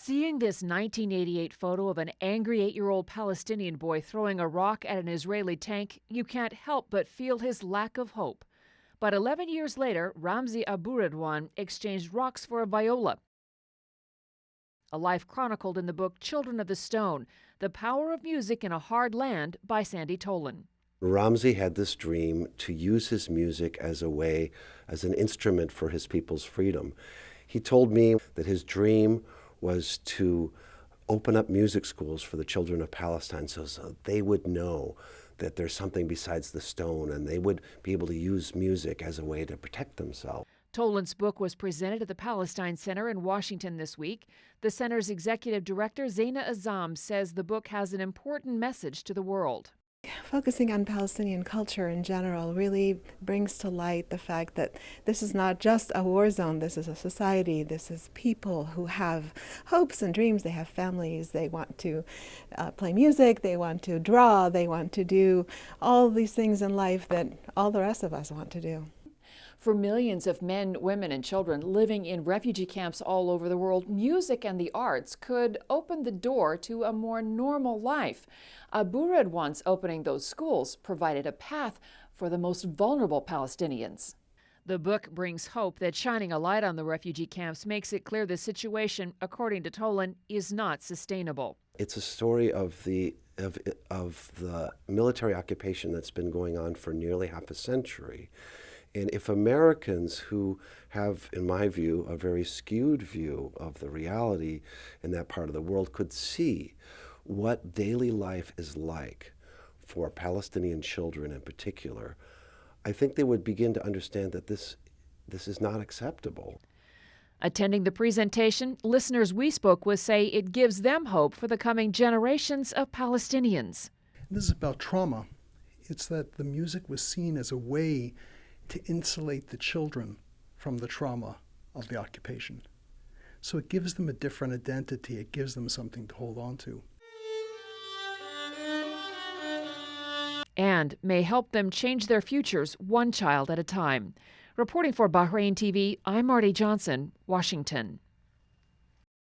Seeing this 1988 photo of an angry 8-year-old Palestinian boy throwing a rock at an Israeli tank, you can't help but feel his lack of hope. But 11 years later, Ramzi Aburedwan exchanged rocks for a viola. A life chronicled in the book Children of the Stone, The Power of Music in a Hard Land by Sandy Tolan. Ramzi had this dream to use his music as a way, as an instrument for his people's freedom. He told me that his dream was to open up music schools for the children of Palestine so they would know that there's something besides the stone and they would be able to use music as a way to protect themselves. Tolan's book was presented at the Palestine Center in Washington this week. The center's executive director, Zaina Azam, says the book has an important message to the world. Focusing on Palestinian culture in general really brings to light the fact that this is not just a war zone, this is a society, this is people who have hopes and dreams, they have families, they want to play music, they want to draw, they want to do all these things in life that all the rest of us want to do. For millions of men, women, and children living in refugee camps all over the world, music and the arts could open the door to a more normal life. Aburedwan's opening those schools provided a path for the most vulnerable Palestinians. The book brings hope that shining a light on the refugee camps makes it clear the situation, according to Tolan, is not sustainable. It's a story of the military occupation that's been going on for nearly half a century. And if Americans who have, in my view, a very skewed view of the reality in that part of the world could see what daily life is like for Palestinian children in particular, I think they would begin to understand that this is not acceptable. Attending the presentation, listeners we spoke with say it gives them hope for the coming generations of Palestinians. This is about trauma. It's that the music was seen as a way to insulate the children from the trauma of the occupation. So it gives them a different identity. It gives them something to hold on to. And may help them change their futures one child at a time. Reporting for Bahrain TV, I'm Marty Johnson, Washington.